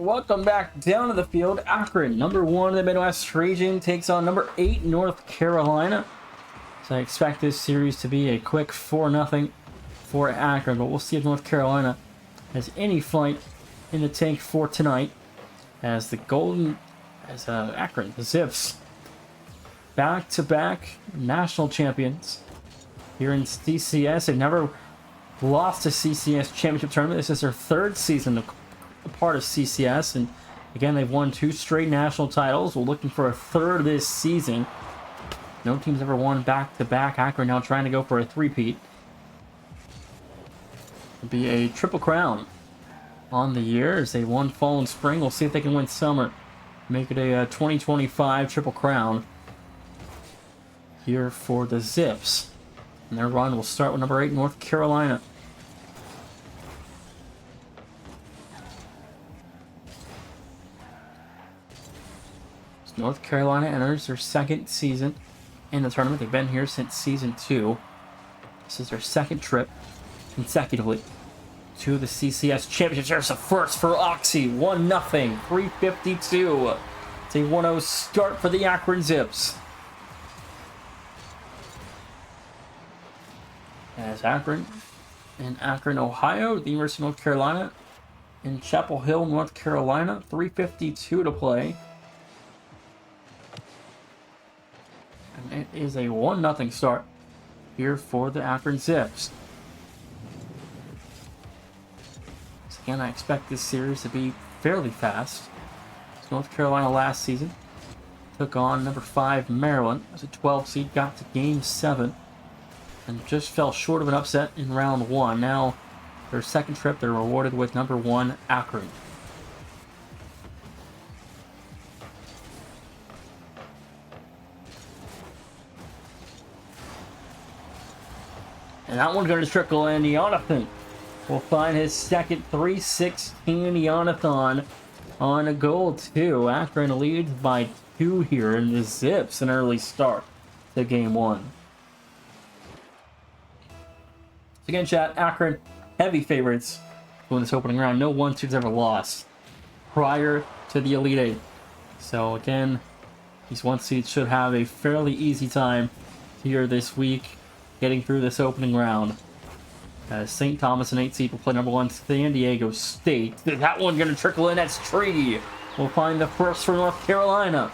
welcome back down to the field. Akron, number 1 in the Midwest region, takes on number 8 North Carolina. So I expect this series to be a quick 4-0 for Akron, but we'll see if North Carolina has any fight in the tank for tonight. As Akron, the Zips, back-to-back national champions here in CCS. They've never lost a CCS championship tournament. This is their 3rd season of a part of CCS, and again, they've won 2 straight national titles. We're looking for a 3rd this season. No team's ever won back-to-back. Akron now trying to go for a 3-peat. It'll be a triple crown on the year as they won fall and spring. We'll see if they can win summer. Make it a 2025 triple crown here for the Zips. And their run will start with number 8 North Carolina. North Carolina enters their 2nd season in the tournament. They've been here since season 2. This is their 2nd trip consecutively to the CCS Championship. There's a first for Oxy. 1-0, 352. It's a 1-0 start for the Akron Zips. As Akron in Akron, Ohio, the University of North Carolina in Chapel Hill, North Carolina. 3:52 to play. And it is a 1-0 start here for the Akron Zips. So again, I expect this series to be fairly fast. So North Carolina last season took on number 5 Maryland as a 12 seed, got to game 7, and just fell short of an upset in round 1. Now, their 2nd trip, they're rewarded with number 1 Akron. And that one's going to trickle in. Jonathan will find his 2nd 3-16 Jonathan on a goal, too. Akron leads by 2 here in the Zips. An early start to game 1. Again, chat, Akron, heavy favorites to win this opening round. No 1-2's ever lost prior to the Elite 8. So again, these 1 seeds should have a fairly easy time here this week getting through this opening round. St. Thomas, an 8 seed, will play number 1 San Diego State. That one going to trickle in. That's Tree. We'll find the first for North Carolina.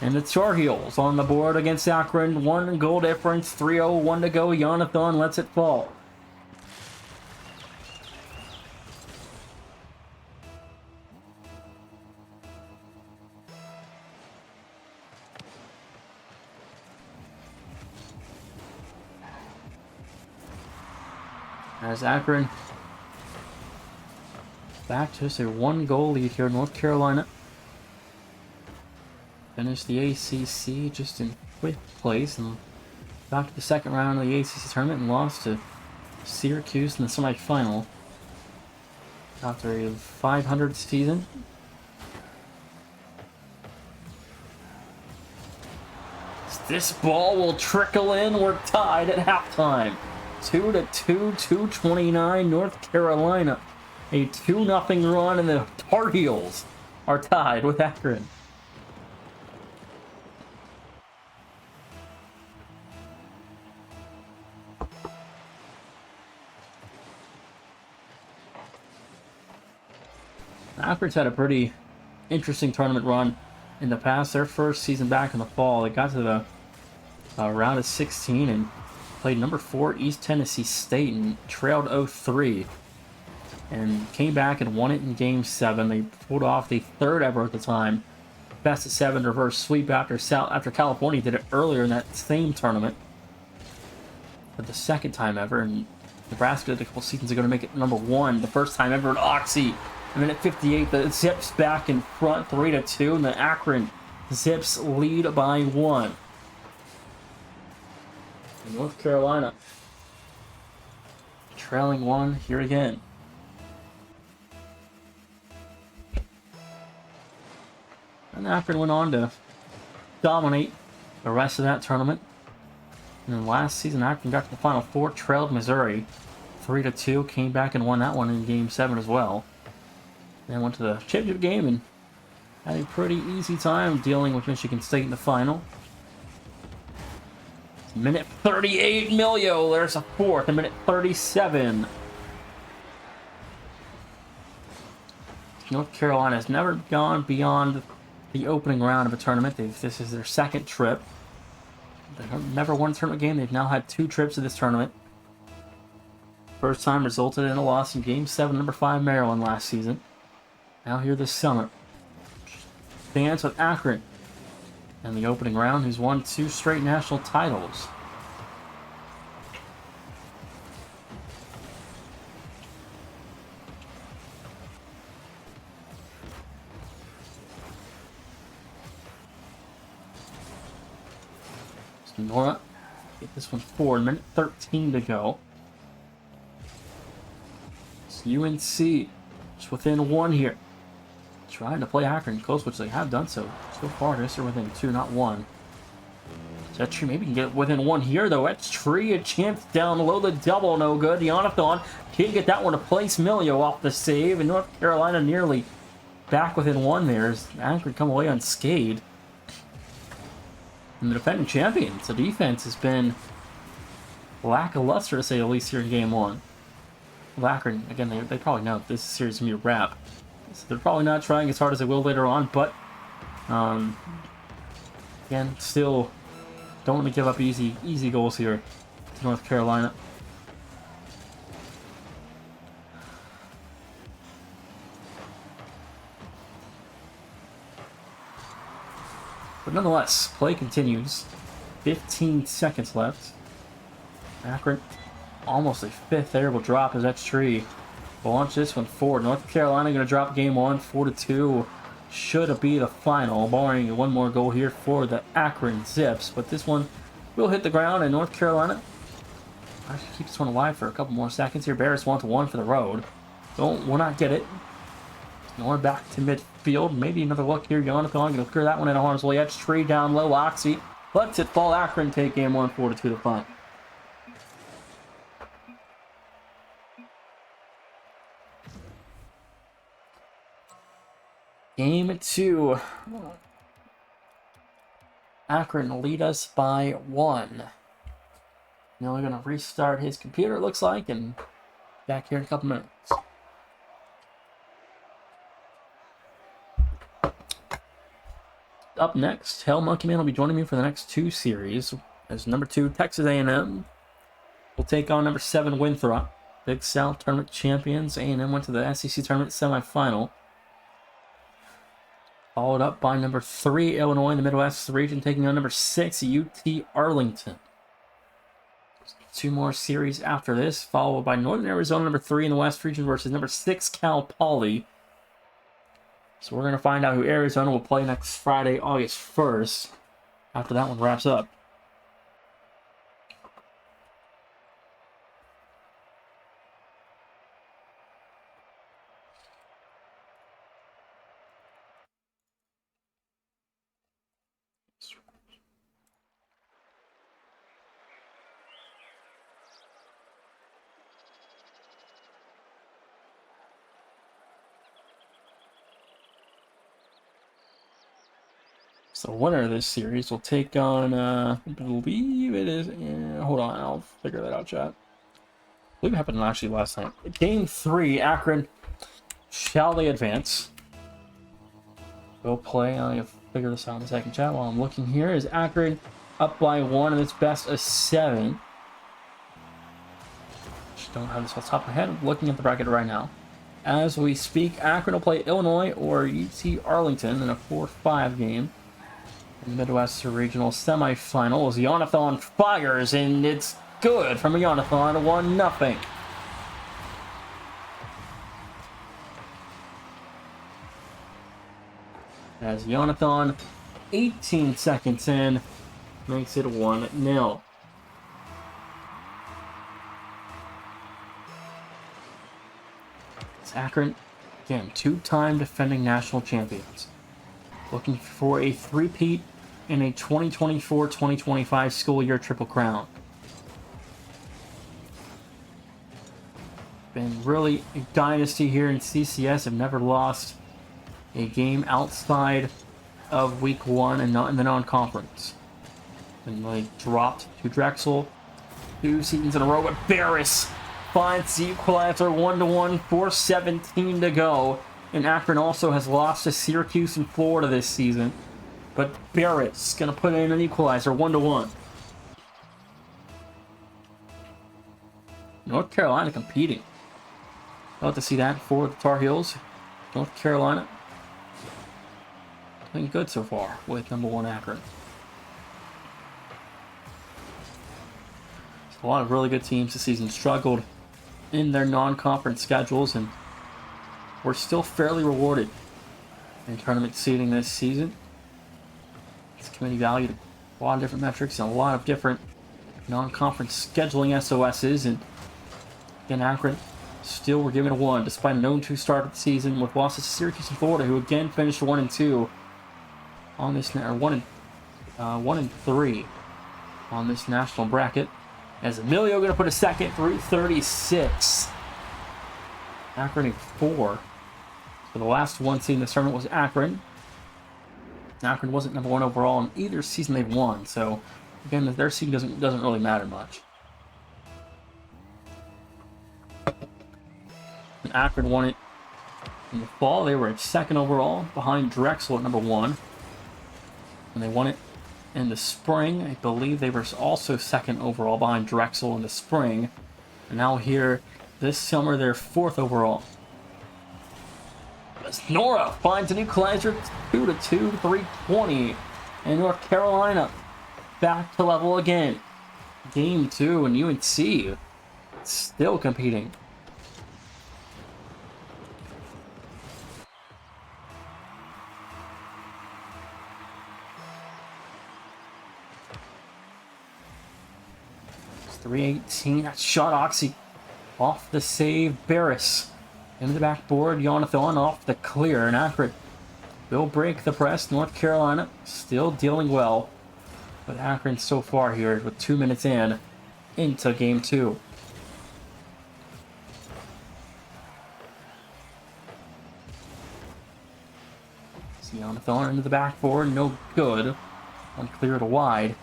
And the Tar Heels on the board against Akron. 1 goal difference. 3:01 to go. Jonathan lets it fall. As Akron back to just a 1-goal lead here. North Carolina finished the ACC just in 5th place and got to the 2nd round of the ACC tournament and lost to Syracuse in the semifinal after a 500 season. This ball will trickle in. We're tied at halftime. 2-2, 2:29, North Carolina. A 2-0 run, and the Tar Heels are tied with Akron. Akron's had a pretty interesting tournament run in the past. Their 1st season back in the fall, they got to the round of 16 and played number 4 East Tennessee State and trailed 0-3 and came back and won it in game 7. They pulled off the 3rd ever at the time best of 7 reverse sweep after California did it earlier in that same tournament for the 2nd time ever, and Nebraska did a couple seasons ago to make it number 1 the 1st time ever at Oxy. And then at 58 the Zips back in front 3-2, and the Akron Zips lead by 1. North Carolina trailing 1 here again. And Akron went on to dominate the rest of that tournament. And then last season, Akron got to the Final Four, trailed Missouri 3-2, came back and won that one in Game 7 as well. Then went to the championship game and had a pretty easy time dealing with Michigan State in the final. Minute 38, Milio. There's a fourth. A minute 37. North Carolina has never gone beyond the opening round of a tournament. This is their second trip. They've never won a tournament game. They've now had 2 trips to this tournament. First time resulted in a loss in Game 7, number 5 Maryland last season. Now here this summer. Stands with Akron in the opening round, who's won 2 straight national titles. Nora, get this one forward. Minute 13 to go. It's UNC just within 1 here. Trying to play Akron close, which they have done so far. I guess they're within 2, not 1. That tree maybe can get within 1 here, though. That's tree, a chance down low. The double, no good. Jonathan can't get that one to place. Milio off the save, and North Carolina nearly back within 1 there as Akron come away unscathed. And the defending champions, the defense has been lackluster to say the least here in Game 1. Akron, again, they probably know this series is going to be a wrap. So they're probably not trying as hard as they will later on, but again, still don't want to give up easy goals here to North Carolina. But nonetheless, play continues. 15 seconds left. Akron, almost a 5th there, will drop his X3. We'll launch this one forward. North Carolina going to drop Game 1, 4-2. Should it be the final, barring 1 more goal here for the Akron Zips. But this one will hit the ground, and North Carolina actually keep this one alive for a couple more seconds here. Bears 1-1 for the road. Will not get it. Going back to midfield. Maybe another look here. Jonathan going to clear that one in harm's way. X3 down low. Oxy lets it fall. Akron take Game 1, 4-2 to final. Game 2. Akron lead us by 1. Now we're going to restart his computer, it looks like, and back here in a couple minutes. Up next, Hell Monkey Man will be joining me for the next 2 series. As number 2, Texas A&M will take on number 7, Winthrop. Big South Tournament champions. A&M went to the SEC Tournament semifinal. Followed up by number 3, Illinois in the Midwest region, taking on number 6, UT Arlington. 2 more series after this, followed by Northern Arizona, number 3 in the West region versus number 6, Cal Poly. So we're going to find out who Arizona will play next Friday, August 1st, after that one wraps up. So the winner of this series will take on, I believe it is, hold on, I'll figure that out, chat. I believe it happened actually last night. Game 3, Akron, shall they advance? We'll play, I'll figure this out in a second, chat. While I'm looking here, is Akron up by 1 in its best of 7. Just don't have this off the top of my head. I'm looking at the bracket right now. As we speak, Akron will play Illinois or UT Arlington in a 4-5 game. In the Midwest Regional Semifinal, as Jonathan fires, and it's good from Jonathan, 1-0. As Jonathan, 18 seconds in, makes it 1-0. It's Akron, again, 2-time defending national champions. Looking for a 3-peat in a 2024-2025 school year Triple Crown. been really a dynasty here in CCS. Have never lost a game outside of week 1 and not in the non-conference. And they dropped to Drexel 2 seasons in a row, but Barris finds the equalizer 1-1, 4:17 to go. And Akron also has lost to Syracuse and Florida this season. But Barris going to put in an equalizer 1-1. North Carolina competing. Love to see that for the Tar Heels. North Carolina playing good so far with number 1 Akron. A lot of really good teams this season struggled in their non-conference schedules, and were still fairly rewarded in tournament seeding this season. This committee valued a lot of different metrics and a lot of different non-conference scheduling SOSs, and again, Akron still were given a 1 despite a 0-2 start of the season with losses to Syracuse and Florida, who again finished 1-2 on this, or 1-3 on this national bracket. As Emilio going to put a second, 336. Akron in 4. So the last one seed in this tournament was Akron. Akron wasn't number 1 overall in either season they've won. So again, their seed doesn't really matter much. And Akron won it in the fall. They were at 2nd overall behind Drexel at number 1. And they won it in the spring. I believe they were also 2nd overall behind Drexel in the spring. And now here this summer they're 4th overall. As Nora finds an equalizer 2-2, 320. And North Carolina back to level again. Game 2 and UNC still competing. .318. That shot Oxy off the save. Barris into the backboard. Jonathan off the clear. And Akron will break the press. North Carolina still dealing well with Akron so far here with 2 minutes into game 2. Jonathan into the backboard. No good. Unclear to wide.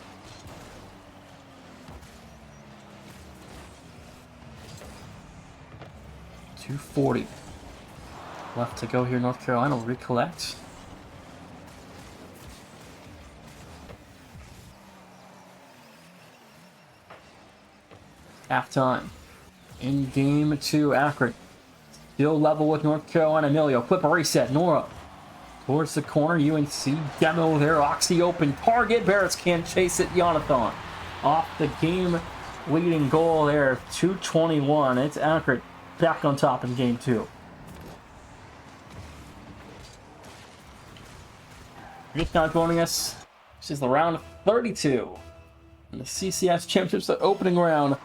2:40 left to go here. North Carolina will recollect. Halftime. In game 2, Akron still level with North Carolina. Emilio, flip a reset. Nora towards the corner. UNC demo there. Oxy open target. Barris can't chase it. Jonathan off the game leading goal there. 2:21. It's Akron back on top in game 2. If not joining us, this is the round of 32 in the CCS Championships, the opening round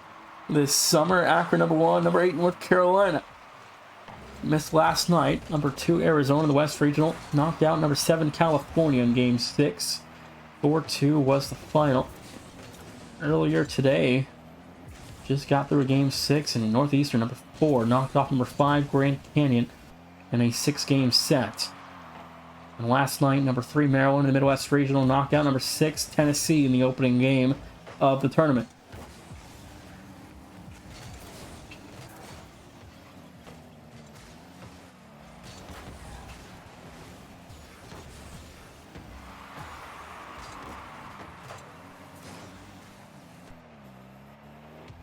this summer. Akron number 1, number 8 North Carolina missed last night. Number 2 Arizona in the West Regional knocked out number 7 California in game 6. 4-2 was the final. Earlier today, just got through game 6, and Northeastern number 4 knocked off number 5 Grand Canyon in a 6-game set. And last night, number 3 Maryland in the Midwest Regional knocked out number 6 Tennessee in the opening game of the tournament.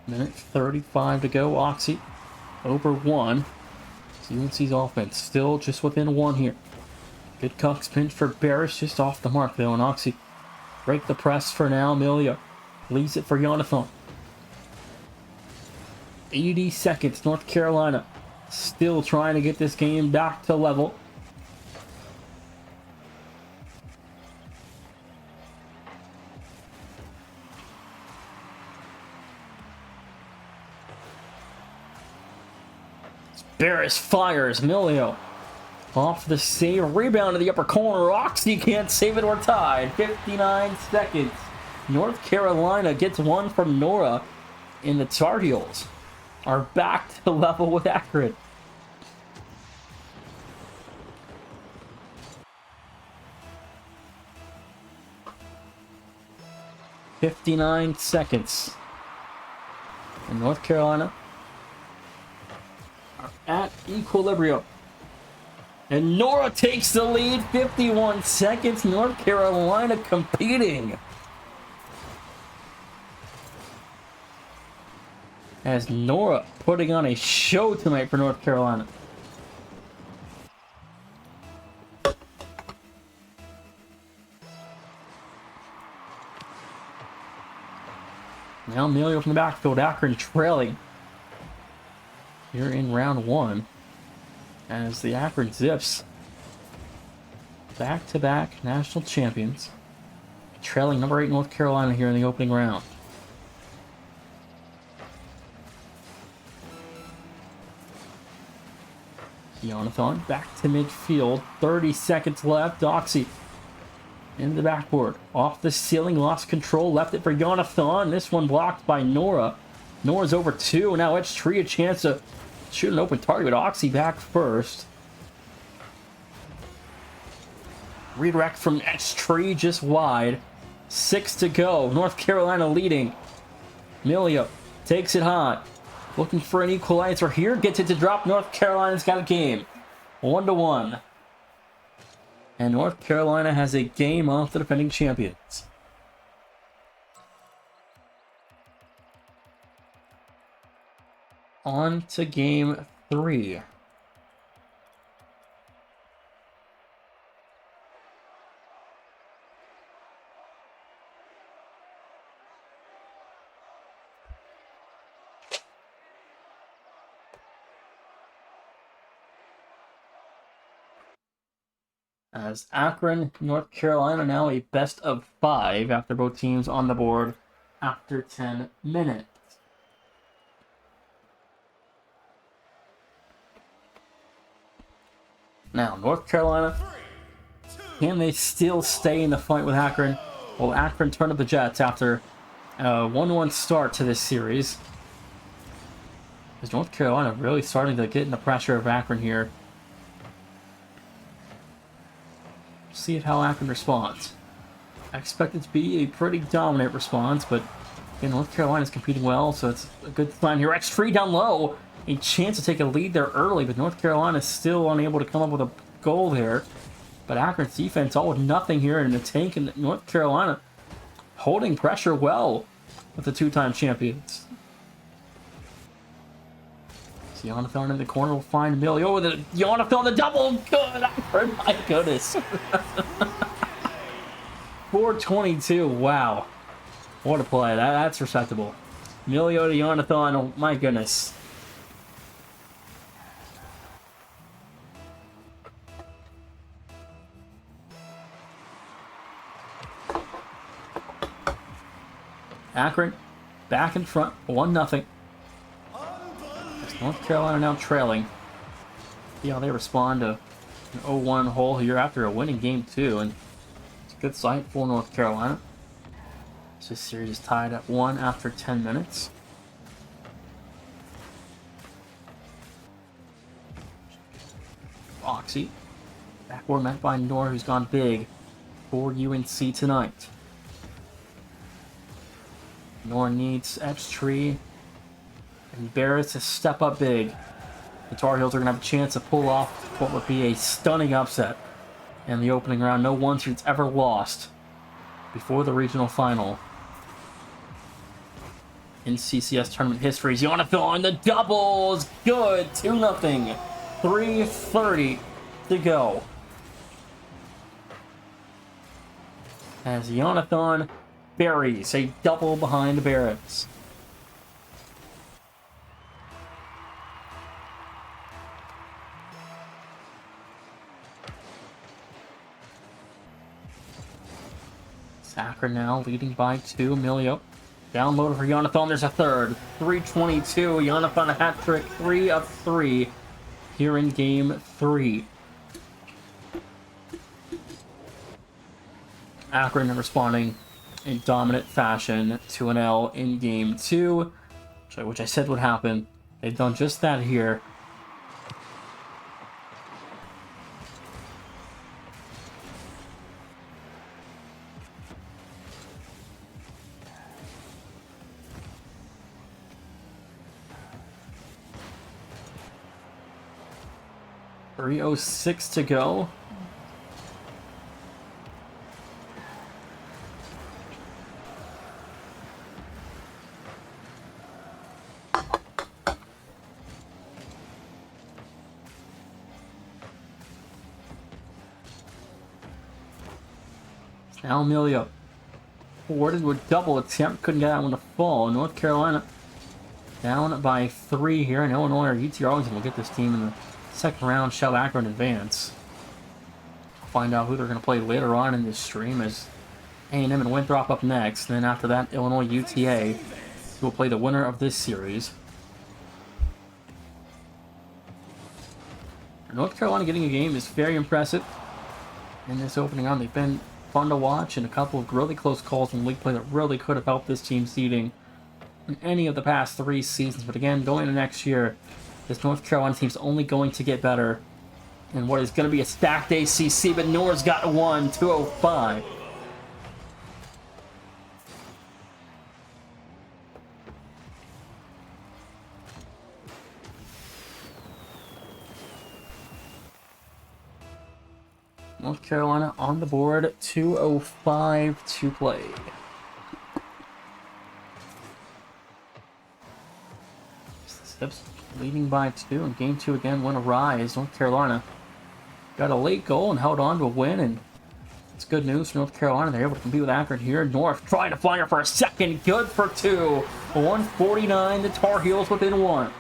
Minute 35 to go. Oxy over 1. UNC's offense still just within 1 here. Good cucks pinch for Barris, just off the mark though, and Oxy break the press for now. Amelia leaves it for Jonathan. 80 seconds. North Carolina still trying to get this game back to level. Barris fires. Emilio off the save. Rebound to the upper corner. Oxy can't save it or tied. 59 seconds. North Carolina gets one from Nora in the Tar Heels. are back to level with Akron. "59 seconds. And North Carolina are at equilibrium. And Nora takes the lead, 51 seconds. North Carolina competing. As Nora putting on a show tonight for North Carolina. Now Emilio from the backfield, Akron trailing here in round one. As the Akron Zips, back-to-back national champions, trailing number 8 North Carolina here in the opening round. Jonathan back to midfield, 30 seconds left. Oxy in the backboard, off the ceiling, lost control, left it for Jonathan. This one blocked by Nora. Nora's over 2. Now Edge Tree a chance to shoot an open target, but Oxy back first. Redirect from Edge Tree just wide. 6 to go. North Carolina leading. Emilio takes it high. Looking for an equalizer here. Gets it to drop. North Carolina's got a game. 1-1. And North Carolina has a game off the defending champions. On to game 3. As Akron, North Carolina now a best of 5 after both teams on the board after 10 minutes. Now, North Carolina, can they still stay in the fight with Akron? Will Akron turn up the Jets after a 1-1 start to this series? Is North Carolina really starting to get in the pressure of Akron here? See how Akron responds. I expect it to be a pretty dominant response, but again, North Carolina's competing well, so it's a good sign here. X3 down low. A chance to take a lead there early, but North Carolina is still unable to come up with a goal there. But Akron's defense all with nothing here in the tank, and North Carolina holding pressure well with the 2-time champions. Jonathan in the corner will find Emilio with a Jonathan the double. Good, Akron, my goodness. 4:22. Wow, what a play! That's respectable. Emilio to Jonathan. Oh my goodness. Akron back in front, 1-0. North Carolina now trailing. See how they respond to an 0-1 hole here after a winning game too, and it's a good sight for North Carolina. This series is tied at 1 after 10 minutes. Oxy, backward met by Nor, who's gone big for UNC tonight. Nor needs X-Tree and Barrett to step up big. The Tar Heels are going to have a chance to pull off what would be a stunning upset in the opening round. No one team's ever lost before the regional final in CCS tournament history. Jonathan, the doubles, good, 2-0. 3:30 to go. As Jonathan buries a double behind the Barretts. Akron now leading by 2. Emilio downloaded for Jonathan. There's a third. 3:22. Jonathan a hat trick. 3 of 3 here in game 3. Akron responding in dominant fashion to an L in game 2, which I said would happen. They've done just that here. .306 to go. Now Amelia forwarded with double attempt, couldn't get that one to fall. North Carolina down by 3 here, and Illinois or UT Arlington will get this team in the second round. Shall Akron advance? Find out who they're going to play later on in this stream, as A&M and Winthrop up next. And then after that, Illinois UTA, who will play the winner of this series. North Carolina getting a game is very impressive in this opening round. They've been fun to watch, and a couple of really close calls in league play that really could have helped this team seeding in any of the past 3 seasons. But again, going into next year, this North Carolina team's only going to get better in what is going to be a stacked ACC, but Nor's got one, 205. North Carolina on the board, 2:05 to play. Steps leading by 2, and game 2 again went awry as North Carolina got a late goal and held on to a win, and it's good news for North Carolina. They're able to compete with Akron here. North trying to fly her for a second, good for 2. 149, the Tar Heels within 1.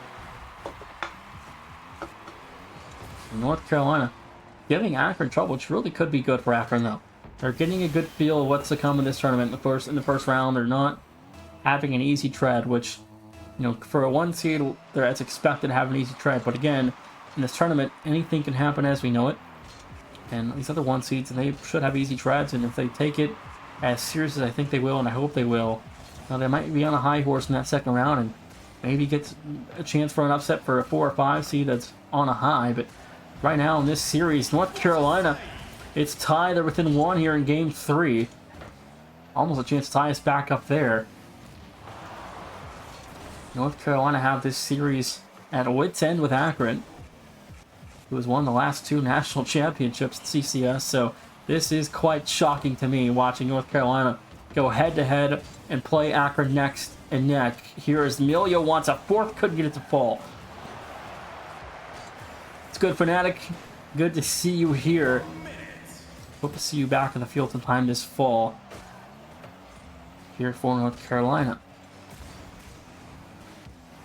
North Carolina giving Akron trouble, which really could be good for Akron, though. They're getting a good feel of what's to come in this tournament. In the first round, they're not having an easy tread, which, you know, for a 1 seed, it's expected to have an easy tread. But again, in this tournament, anything can happen as we know it. And these other 1 seeds, they should have easy treads. And if they take it as serious as I think they will, and I hope they will, they might be on a high horse in that second round and maybe get a chance for an upset for a 4 or 5 seed that's on a high. But right now in this series, North Carolina, it's tied. They're within 1 here in game 3. Almost a chance to tie us back up there. North Carolina have this series at wit's end with Akron, who has won the last 2 national championships at CCS. So this is quite shocking to me, watching North Carolina go head-to-head and play Akron next and neck. Here is Amelia, wants a 4th, couldn't get it to fall. It's good, Fanatic. Good to see you here. Hope to see you back in the field sometime this fall here for North Carolina.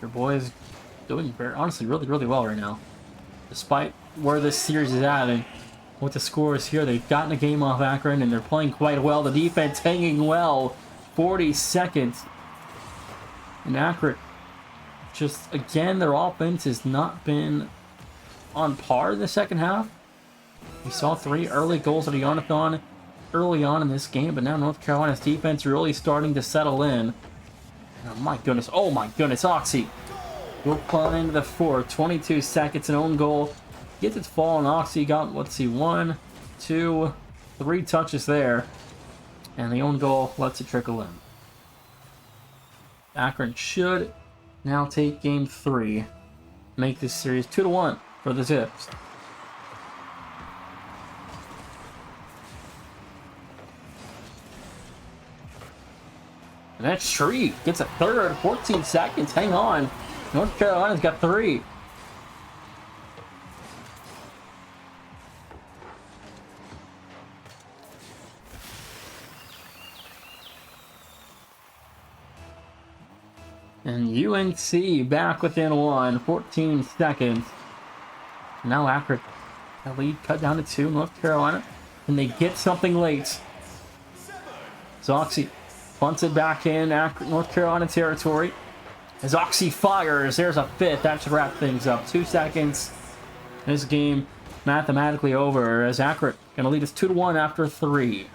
Your boy is doing honestly really well right now. Despite where this series is at and what the score is here, they've gotten a game off Akron and they're playing quite well. The defense hanging well. 40 seconds. And Akron, just again, their offense has not been on par in the second half. We saw 3 early goals at Ionathon early on in this game, but now North Carolina's defense really starting to settle in. Oh my goodness, Oxy will find the 4th, 22 seconds, an own goal. Gets its fall, and Oxy got, let's see, 1, 2, 3 touches there. And the own goal lets it trickle in. Akron should now take game 3. Make this series 2-1 for the Zips. And that Shriek gets a 3rd, 14 seconds. Hang on. North Carolina's got 3. And UNC back within 1, 14 seconds. Now Akron, that lead cut down to 2. North Carolina, and they get something late. Zoxy punts it back in North Carolina territory. As Oxy fires, there's a 5th. That should wrap things up. 2 seconds. This game mathematically over as Akron going to lead us 2-1 after 3.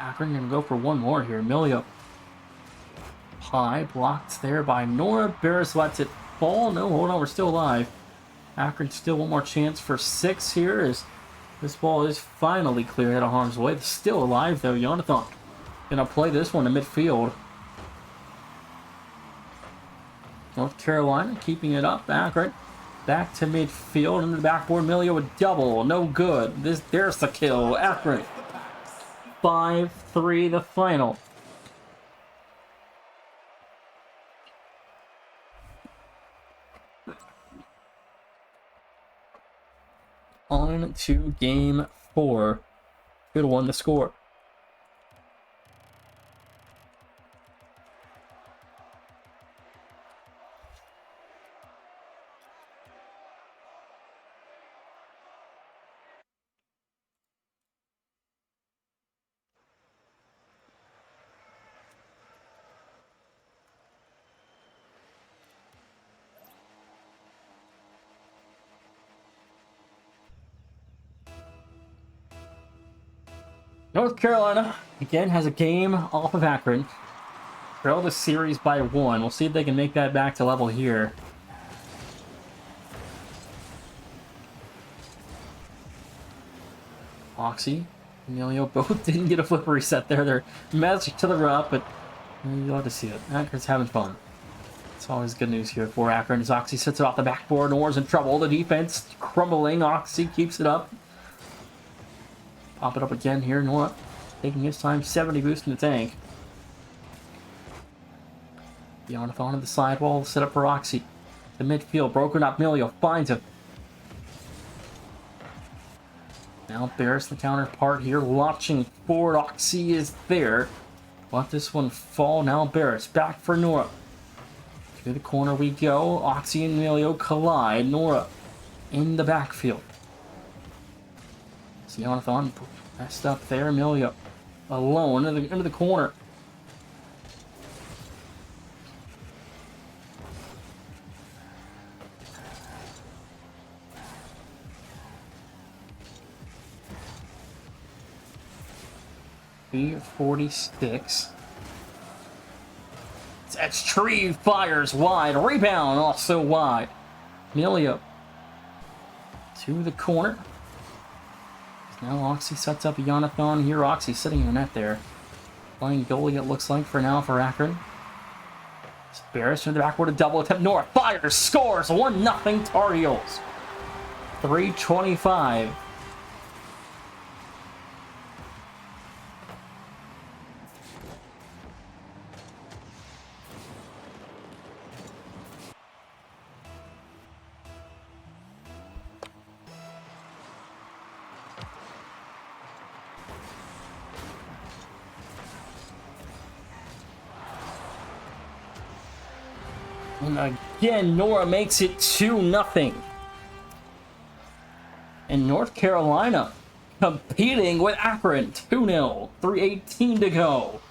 Akron gonna go for one more here. Emilio. High, blocked there by Nora. Barris lets it fall. No, hold on, we're still alive. Akron still one more chance for 6 here as this ball is finally cleared out of harm's way. It's still alive though. Jonathan gonna play this one to midfield. North Carolina keeping it up. Akron back to midfield into the backboard. Emilio a double. No good. There's the kill. Akron 5-3 the final. On to game 4. Good one to score. North Carolina, again, has a game off of Akron. Trail the series by 1. We'll see if they can make that back to level here. Oxy, Emilio both didn't get a flip reset there. They're messed to the rough, but you'll have to see it. Akron's having fun. It's always good news here for Akron as Oxy sits it off the backboard. Nora's in trouble. The defense crumbling. Oxy keeps it up. Pop it up again here. Nora taking his time. 70 boost in the tank. Jonathan on the sidewall. Set up for Oxy. The midfield. Broken up. Emilio finds him. Now Barris, the counterpart here. Launching forward. Oxy is there. Let this one fall. Now Barris. Back for Nora. To the corner we go. Oxy and Emilio collide. Nora in the backfield. Jonathan messed up there. Emilio alone into the corner. B46. That's Tree fires wide. Rebound also wide. Emilio to the corner. Now Oxy sets up Jonathan here. Oxy sitting in the net there. Playing goalie, it looks like, for now for Akron. It's Barris into the backward, a double attempt. North fires, scores 1-0 Tar Heels. 3:25. And again, Nora makes it 2-0. And North Carolina competing with Akron 2-0. 3:18 to go.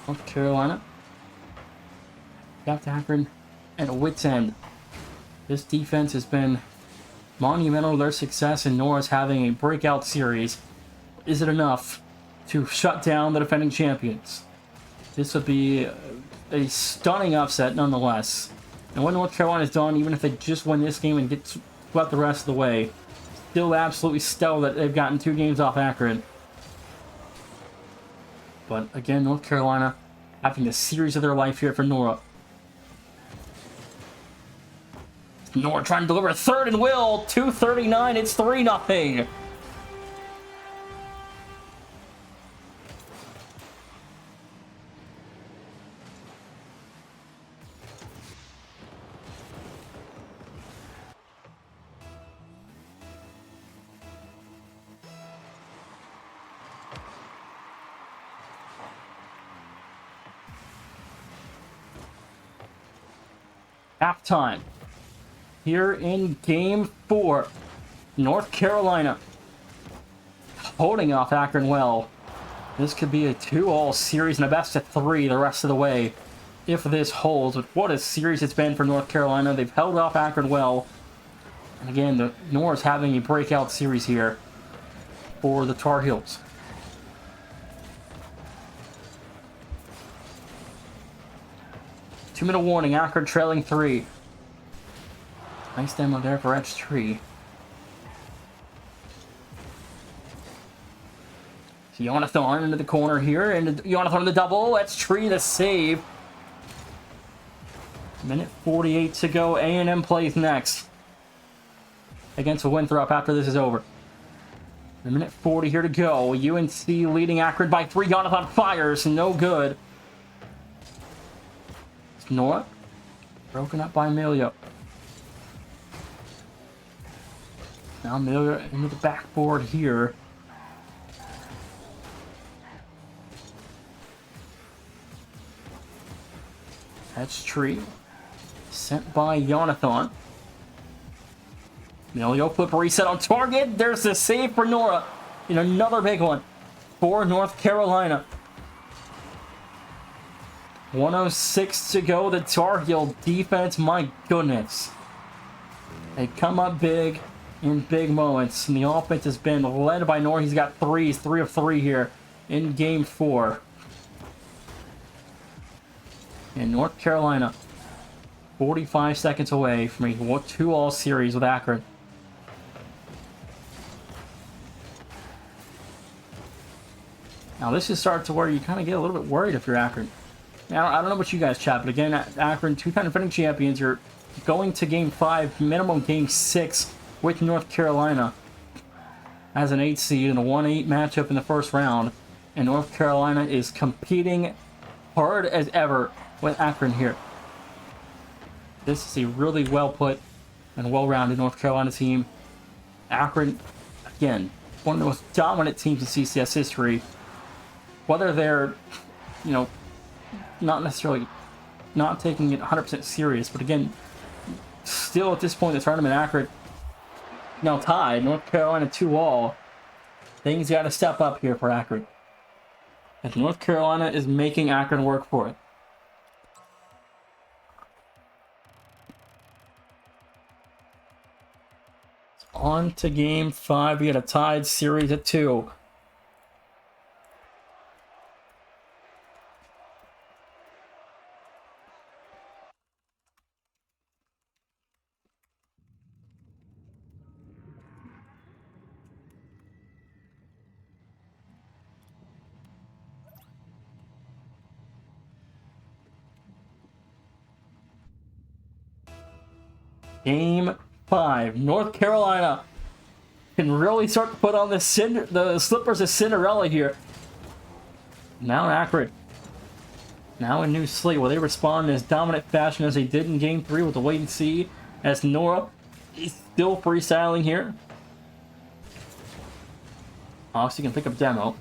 North Carolina got to Akron at a wit's end. This defense has been monumental to their success, and Nora's having a breakout series. Is it enough to shut down the defending champions? This would be a stunning upset nonetheless. And what North Carolina's done, even if they just win this game and get swept the rest of the way, still absolutely stellar that they've gotten 2 games off Akron. But again, North Carolina having the series of their life here for Nora. Nora trying to deliver a third and will. 2:39. It's 3-0. Halftime. Here in game 4, North Carolina holding off Akron well. This could be a 2-all series and a best of 3 the rest of the way. if this holds. But what a series it's been for North Carolina. They've held off Akron well. And again, the Nora's having a breakout series here for the Tar Heels. Two-minute warning, Akron trailing 3. Nice demo there for H3. So Jonathan into the corner here, and Jonathan on the double. H3 the save. Minute 48 to go. A&M plays next against Winthrop after this is over. A minute 40 here to go. UNC leading Akron by 3. Jonathan fires. No good. It's Nora. Broken up by Amelia. Now Amelia into the backboard here. That's Tree. Sent by Jonathan. Amelia flip reset on target. There's the save for Nora. And another big one for North Carolina. 1:06 to go. The Tar Heel defense, my goodness. They come up big in big moments. And the offense has been led by Nora. He's got threes, 3 of 3 here in game 4. And North Carolina, 45 seconds away from a 2-all series with Akron. Now this is start to where you kind of get a little bit worried if you're Akron. Now, I don't know about you guys, chat, but again, Akron, 2-time defending champions, you're going to game 5, minimum game 6 with North Carolina as an 8 seed in a 1-8 matchup in the first round. And North Carolina is competing hard as ever with Akron here. This is a really well put and well-rounded North Carolina team. Akron, again, one of the most dominant teams in CCS history. Whether they're, not necessarily not taking it 100% serious, but again, still at this point in the tournament, Akron now tied. North Carolina 2-all. Things got to step up here for Akron. And North Carolina is making Akron work for it. On to game 5. We had a tied series at 2. Game 5. North Carolina can really start to put on the slippers of Cinderella here. Now Akron. Now a new slate. Will they respond in as dominant fashion as they did in Game 3 with the wait and see? As Nora is still freestyling here. Obviously can pick up demo.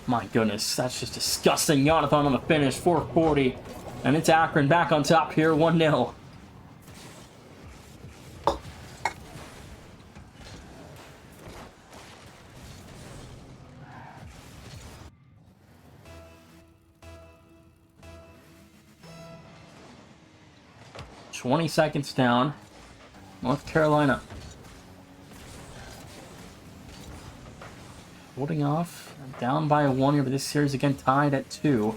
My goodness, that's just disgusting. Jonathan on the finish, 440. And it's Akron back on top here, 1-0. "20 seconds down. North Carolina holding off. Down by 1 here, but this series again tied at 2.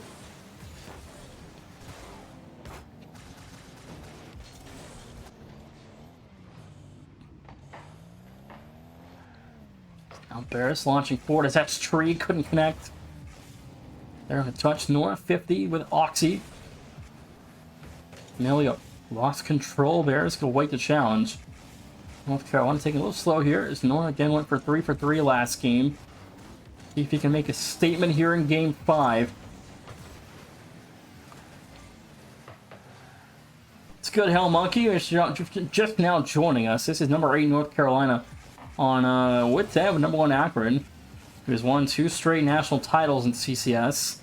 Now Barris launching forward as that's Tree couldn't connect. They're on the touch. Nora 50 with Oxy. Amelia lost control. Bears gonna wait the challenge. North Carolina taking a little slow here as Nora again went for 3 for 3 last game. See if he can make a statement here in game 5. It's good, Hell Monkey. It's just now joining us. This is number 8 North Carolina on with them, number 1 Akron, who has won 2 straight national titles in CCS.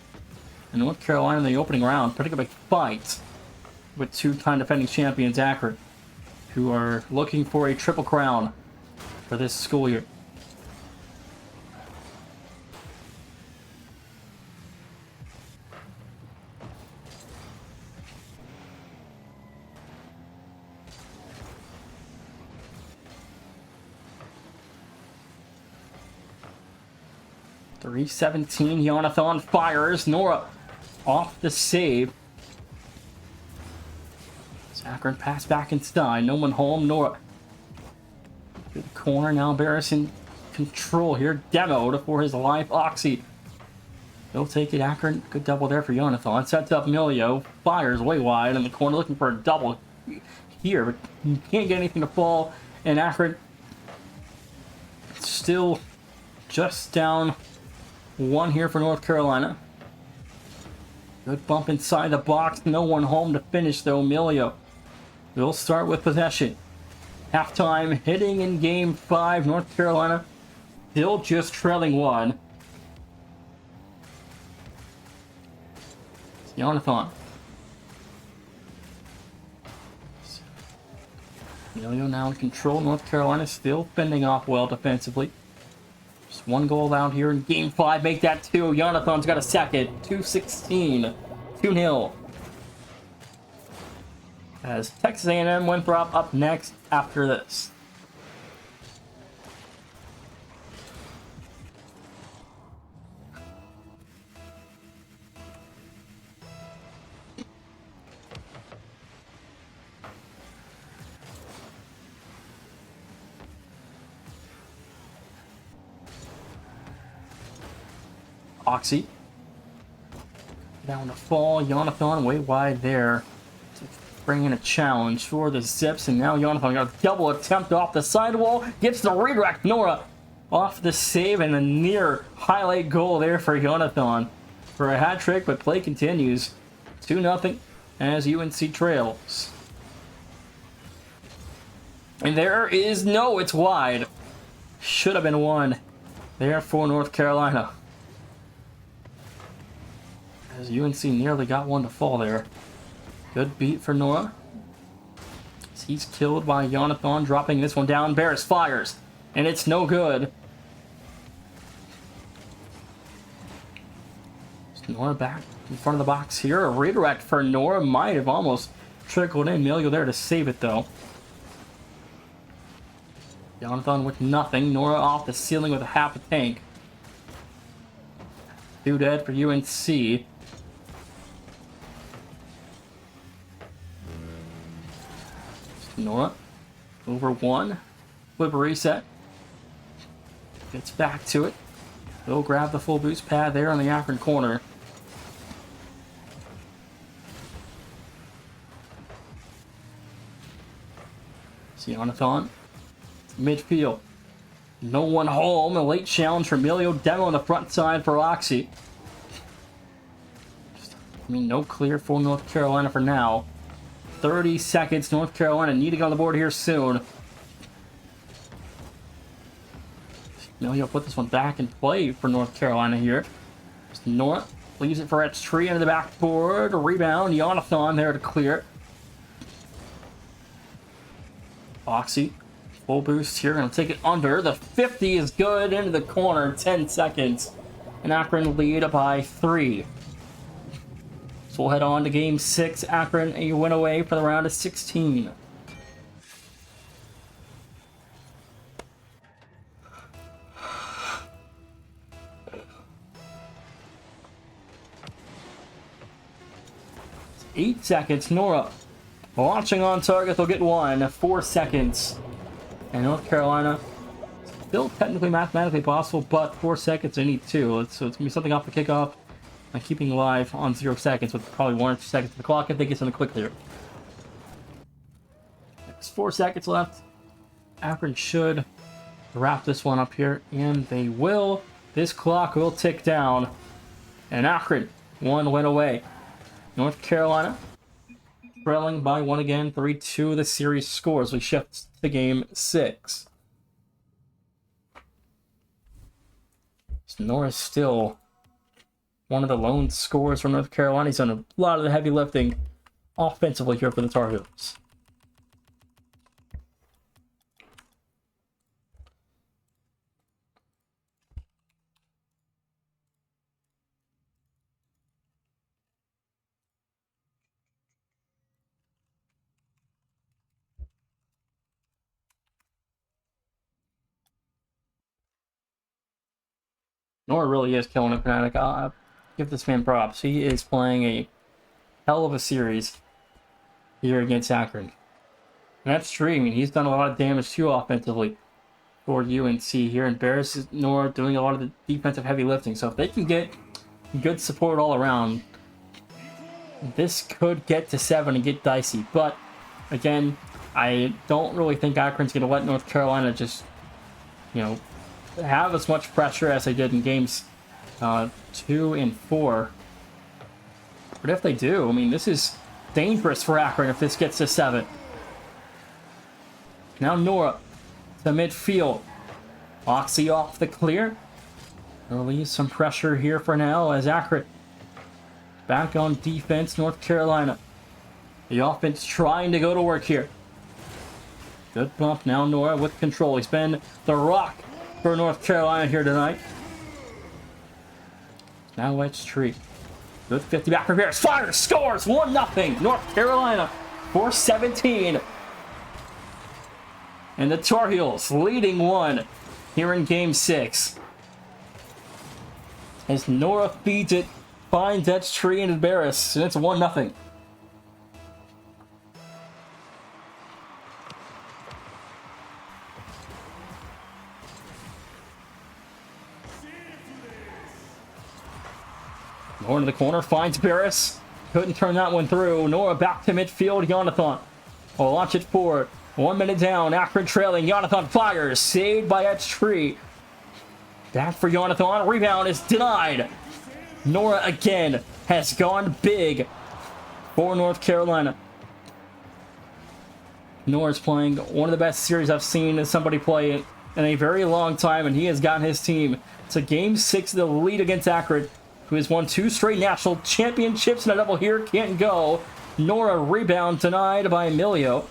And North Carolina in the opening round, putting up a fight with 2-time defending champions Akron, who are looking for a triple crown for this school year. 3:17. Jonathan fires. Nora off the save. Akron pass back inside. No one home. Nora to the corner. Now Barris in control here. Demoed for his life. Oxy. They'll take it. Akron. Good double there for Jonathan. Sets up Milio. Fires way wide in the corner. Looking for a double here. But he can't get anything to fall. And Akron still just down one here for North Carolina. Good bump inside the box. No one home to finish though. Milio will start with possession. Halftime hitting in game 5. North Carolina still just trailing 1. It's Jonathan. Milio now in control. North Carolina still fending off well defensively. Just one goal out here in game 5. Make that 2. Jonathan's got a second. 2:16. 2-0. As Texas A&M Winthrop up next after this. Oxy. Down to fall. Jonathan way wide there. Bring in a challenge for the Zips. And now Jonathan got a double attempt off the sidewall. Gets the redirect. Nora off the save and a near highlight goal there for Jonathan for a hat trick. But play continues. 2-0 as UNC trails. And there is no, it's wide. Should have been 1 there for North Carolina. As UNC nearly got one to fall there. Good beat for Nora. He's killed by Jonathan, dropping this one down. Barris fires, and it's no good. Nora back in front of the box here. A redirect for Nora. Might have almost trickled in. Milio there to save it, though. Jonathan with nothing. Nora off the ceiling with a half a tank. 2 dead for UNC. Nora over 1. Flip reset. Gets back to it. He'll grab the full boost pad there on the Akron corner. See Jonathan. Midfield. No one home. A late challenge for Milio. Demo on the front side for Oxy. No clear for North Carolina for now. 30 seconds. North Carolina need to get on the board here soon. Milio put this one back in play for North Carolina here. Nora leaves it for X3 into the backboard. Rebound. Jonathan there to clear. Oxy. Full boost here. Going to take it under. The 50 is good into the corner. 10 seconds. And Akron lead by 3. So we'll head on to game 6. Akron a win away for the round of 16. It's 8 seconds. Nora launching on target. They'll get 1. 4 seconds. And North Carolina still technically mathematically possible, but 4 seconds they need 2. So it's going to be something off the kickoff. I'm keeping live on 0 seconds with probably 1 or 2 seconds to the clock if they get something quick here. There's 4 seconds left. Akron should wrap this one up here, and they will. This clock will tick down. And Akron, 1 win away. North Carolina trailing by 1 again. 3-2 the series scores. We shift to game 6. So Norris still one of the lone scorers from North Carolina. He's done a lot of the heavy lifting offensively here for the Tar Heels. Nora really is killing it, Fnatic. I'll give this man props. He is playing a hell of a series here against Akron. And that's true. I mean, he's done a lot of damage too offensively for UNC here. And Barris is Nora doing a lot of the defensive heavy lifting. So if they can get good support all around, this could get to 7 and get dicey. But again, I don't really think Akron's going to let North Carolina just, have as much pressure as they did in games 2 and 4. But if they do, I mean, this is dangerous for Akron if this gets to 7. Now Nora to midfield. Oxy off the clear. Release some pressure here for now as Akron back on defense. North Carolina. The offense trying to go to work here. Good bump now. Nora with control. He's been the rock for North Carolina here tonight. Now let's treat. Good 50 back from Bears. Fires, scores 1-0. North Carolina 4-17. And the Tar Heels leading 1 here in game 6. As Nora feeds it, finds that tree and Barris, and it's 1-0. Nora to the corner, finds Barris. Couldn't turn that one through. Nora back to midfield. Jonathan will launch it forward. 1 minute down. Akron trailing. Jonathan fires. Saved by Etch Tree. Back for Jonathan. Rebound is denied. Nora again has gone big for North Carolina. Nora's playing one of the best series I've seen somebody play in a very long time, and he has gotten his team to game 6 of the lead against Akron, who has won 2 straight national championships, and a double here can't go. Nora rebound denied by Emilio.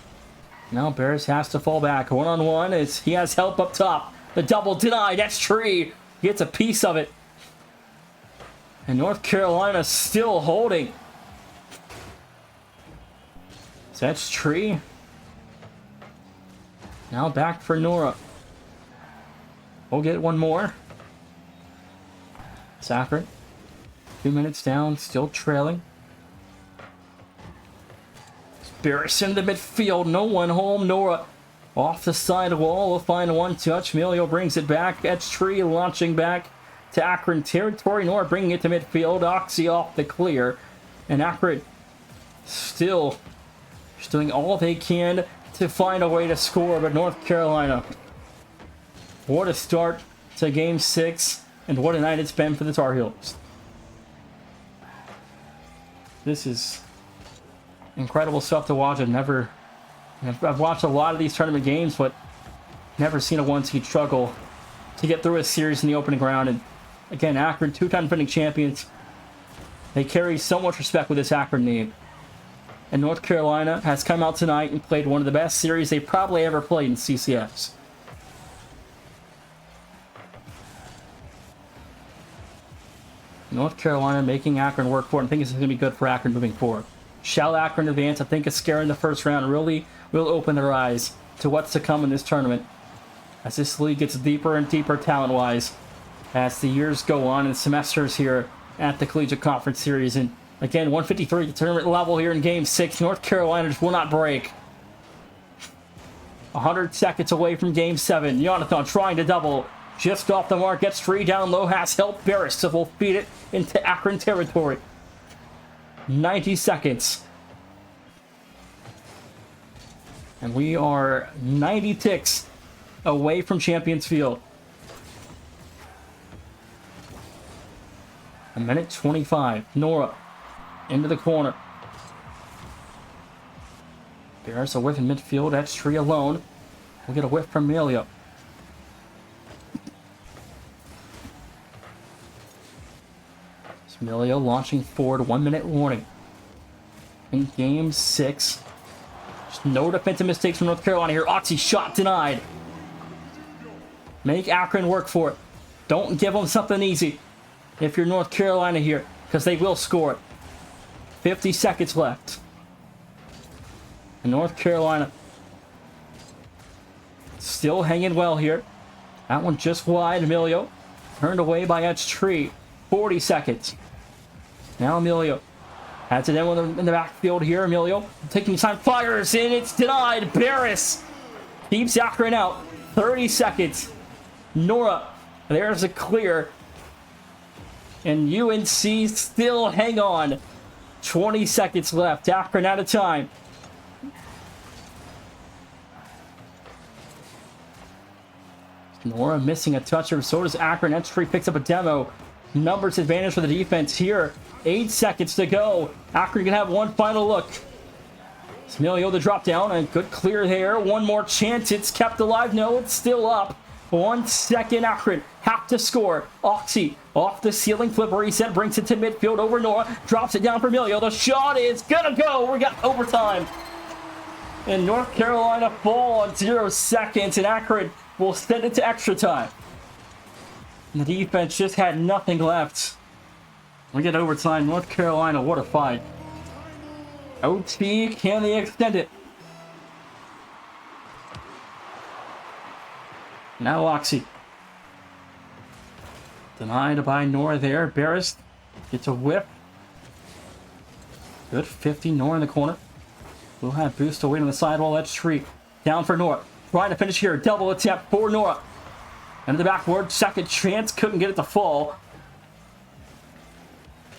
Now Barris has to fall back. 1-on-1 as he has help up top. The double denied. That's Tree. Gets a piece of it. And North Carolina still holding. So that's Tree. Now back for Nora. We'll get one more. Akron. 2 minutes down, still trailing. Barris in the midfield, no one home. Nora off the side wall, will find one touch. Emilio brings it back. Etch Tree launching back to Akron territory. Nora bringing it to midfield. Oxy off the clear. And Akron still just doing all they can to find a way to score. But North Carolina, what a start to game 6. And what a night it's been for the Tar Heels. This is incredible stuff to watch. I've watched a lot of these tournament games, but never seen a one-seed struggle to get through a series in the opening round. And again, Akron, 2-time defending champions. They carry so much respect with this Akron name. And North Carolina has come out tonight and played one of the best series they probably ever played in CCS. North Carolina making Akron work for it. I think this is going to be good for Akron moving forward. Shall Akron advance? I think a scare in the first round really will open their eyes to what's to come in this tournament, as this league gets deeper and deeper talent-wise as the years go on and semesters here at the Collegiate Conference Series. And again, 153 the tournament level here in Game 6. North Carolina just will not break. 100 seconds away from Game 7. Jonathan trying to double. Just off the mark, gets Tree down low, has help. Barris will feed it into Akron territory. 90 seconds. And we are 90 ticks away from Champions Field. 1:25. Nora into the corner. Barris a whiff in midfield. That's Tree alone. We'll get a whiff from Emilio. Emilio launching forward. 1 minute warning. In game 6. Just no defensive mistakes from North Carolina here. Oxy shot denied. Make Akron work for it. Don't give them something easy if you're North Carolina here, because they will score it. 50 seconds left. And North Carolina still hanging well here. That one just wide. Emilio Turned away by Edge Tree. 40 seconds. Now Emilio has it in the backfield here. Emilio taking time, fires, and it's denied. Barris keeps Akron out. 30 seconds. Nora, there's a clear. And UNC still hang on. 20 seconds left. Akron out of time. Nora missing a toucher. So does Akron. Entry picks up a demo. Numbers advantage for the defense here. 8 seconds to go. Akron can have one final look. Emilio the drop down. A good clear there. One more chance. It's kept alive. No, it's still up. 1 second. Akron have to score. Oxy off the ceiling. Flip reset. Brings it to midfield over Nora. Drops it down for Emilio. The shot is gonna go. We got overtime. And North Carolina fall on 0 seconds. And Akron will send it to extra time. And the defense just had nothing left. We get overtime. North Carolina, what a fight. OT, can they extend it? Now Oxy. Denied by Nora there. Barris gets a whip. Good 50. Nora in the corner. We'll have boost away on the sidewall. That's Tree. Down for Nora. Trying to finish here. Double attempt for Nora. And the backward. Second chance. Couldn't get it to fall.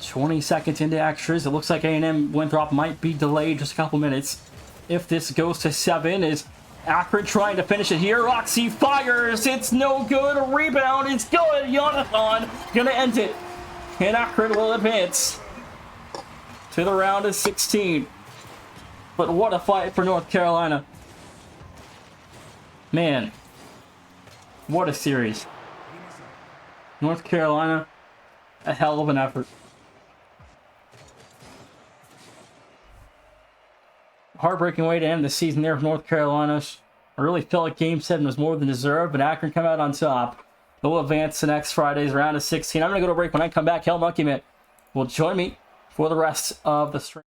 20 seconds into extras. It looks like A&M Winthrop might be delayed just a couple minutes. If this goes to 7, is Akron trying to finish it here. Roxy fires. It's no good. A rebound. It's good. Jonathan gonna end it. And Akron will advance to the round of 16. But what a fight for North Carolina. Man, what a series. North Carolina, a hell of an effort. Heartbreaking way to end the season there for North Carolina. I really felt like Game 7 was more than deserved, but Akron come out on top. They'll advance to next Friday's round of 16. I'm going to go to break. When I come back, Hell Monkey Man will join me for the rest of the stream.